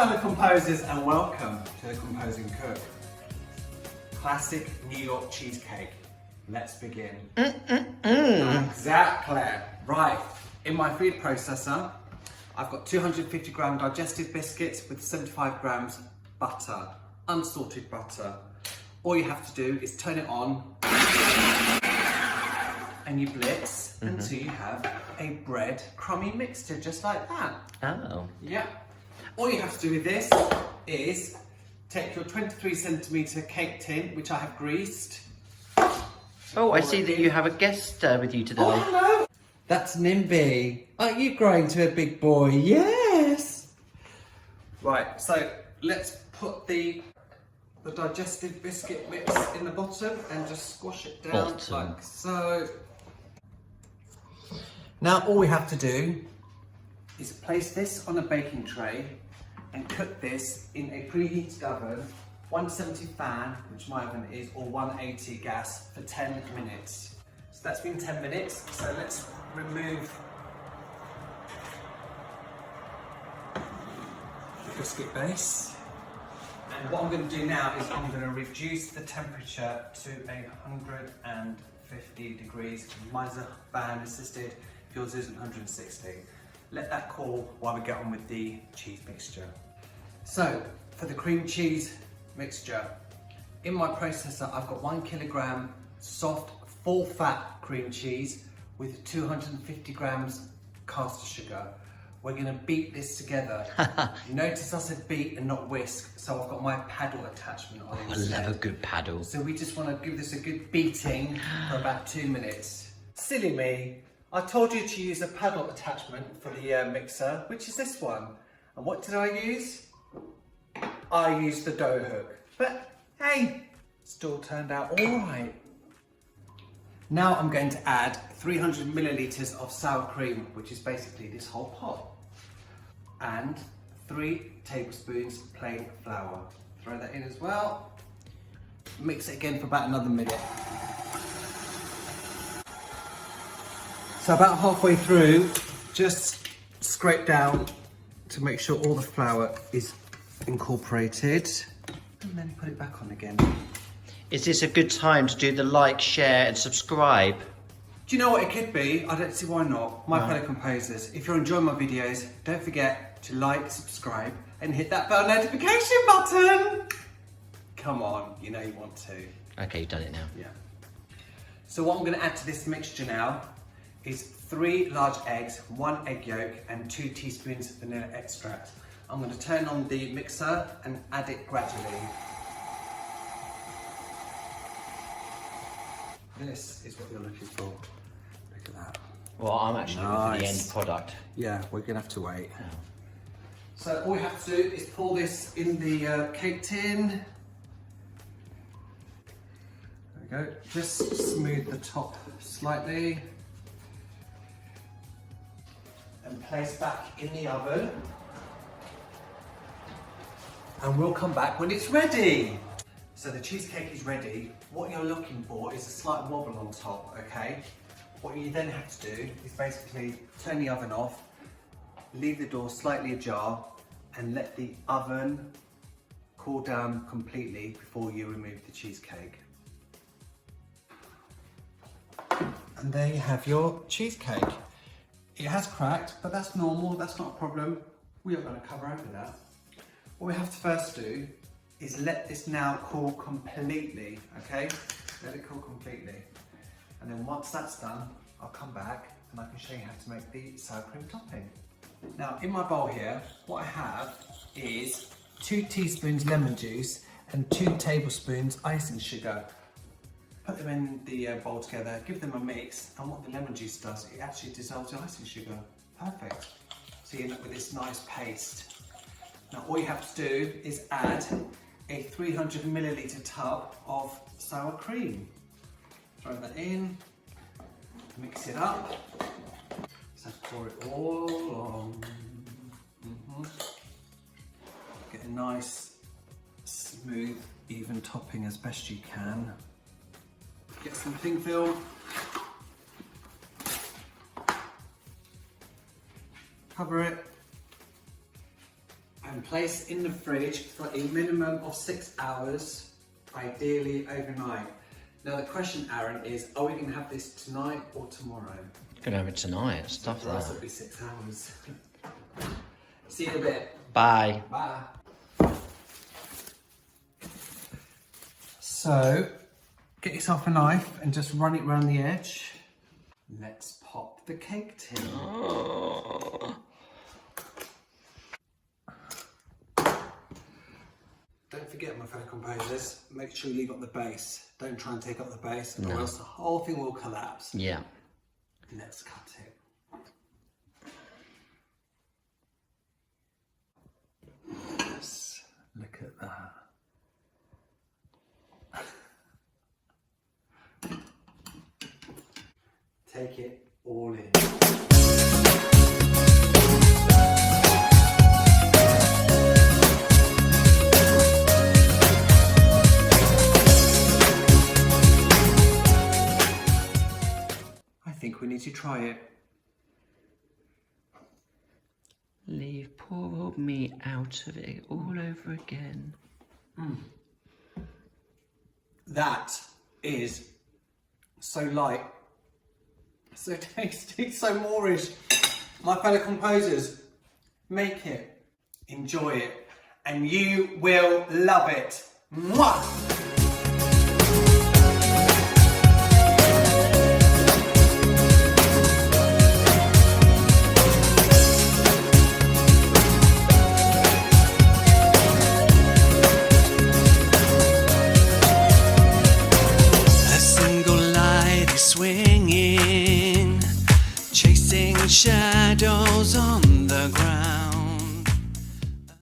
fellow composers, and welcome to the Composing Cook. Classic New York Cheesecake. Let's begin. Exactly. Right, in my food processor, I've got 250 gram digestive biscuits with 75 grams butter, unsalted butter. All you have to do is turn it on and you blitz until you have a bread crummy mixture just like that. Oh. Yeah. All you have to do with this is take your 23 centimetre cake tin, which I have greased. Oh, I see that you have a guest with you today. Oh, hello. That's Nimby. Aren't you growing to a big boy? Yes. Right, so let's put the digestive biscuit mix in the bottom and just squash it down like so. Now all we have to do is place this on a baking tray and cook this in a preheated oven, 170 fan, which my oven is, or 180 gas for 10 minutes. So that's been 10 minutes, so let's remove the biscuit base. And what I'm going to do now is I'm going to reduce the temperature to 150 degrees. Mine's a fan assisted, yours is 160. Let that cool while we get on with the cheese mixture. So, for the cream cheese mixture, in my processor I've got 1 kilogram soft, full fat cream cheese with 250 grams caster sugar. We're going to beat this together. Notice I said beat and not whisk, so I've got my paddle attachment on I love a good paddle. So we just want to give this a good beating for about 2 minutes. Silly me, I told you to use a paddle attachment for the mixer, which is this one. And what did I use? I used the dough hook. But hey, still turned out all right. Now I'm going to add 300 millilitres of sour cream, which is basically this whole pot. And 3 tablespoons plain flour. Throw that in as well. Mix it again for about another minute. So about halfway through, just scrape down to make sure all the flour is incorporated. And then put it back on again. Is this a good time to do the like, share and subscribe? Do you know what it could be? I don't see why not. My fellow composers, if you're enjoying my videos, don't forget to like, subscribe and hit that bell notification button. Come on, you know you want to. Okay, you've done it now. Yeah. So what I'm going to add to this mixture now is 3 large eggs, 1 egg yolk and 2 teaspoons vanilla extract. I'm going to turn on the mixer and add it gradually. This is what you're looking for. Look at that. Well, I'm actually looking for the end product. Yeah, we're gonna have to wait. Oh. So all we have to do is pour this in the cake tin. There we go. Just smooth the top slightly. And place back in the oven. And we'll come back when it's ready. So the cheesecake is ready. What you're looking for is a slight wobble on top, okay? What you then have to do is basically turn the oven off, leave the door slightly ajar, and let the oven cool down completely before you remove the cheesecake. And there you have your cheesecake. It has cracked, but that's normal, that's not a problem. We are going to cover over that. What we have to first do is let this now cool completely, okay? Let it cool completely. And then once that's done, I'll come back and I can show you how to make the sour cream topping. Now in my bowl here, what I have is 2 teaspoons lemon juice and 2 tablespoons icing sugar. Put them in the bowl together, give them a mix, and what the lemon juice does, it actually dissolves the icing sugar. Perfect. So you end up with this nice paste. Now all you have to do is add a 300 milliliter tub of sour cream. Throw that in, mix it up. So pour it all along. Get a nice, smooth, even topping as best you can. Get some cling film. Cover it. and place in the fridge for a minimum of 6 hours, ideally overnight. Now the question, Aaron, is are we going to have this tonight or tomorrow? Gonna have it tonight. Stuff For us that. it'll be 6 hours. See you in a bit. Bye. Bye. So, get yourself a knife and just run it around the edge. Let's pop the cake tin. Oh. Don't forget, my fellow composers, make sure you leave up the base. Don't try and take up the base, No. or else the whole thing will collapse. Yeah. Let's cut it. Yes, look at that. Take it all in. I think we need to try it. Leave poor old me out of it all over again. That is so light, so tasty, so Moorish. My fellow composers, make it, enjoy it, and you will love it. Mwah!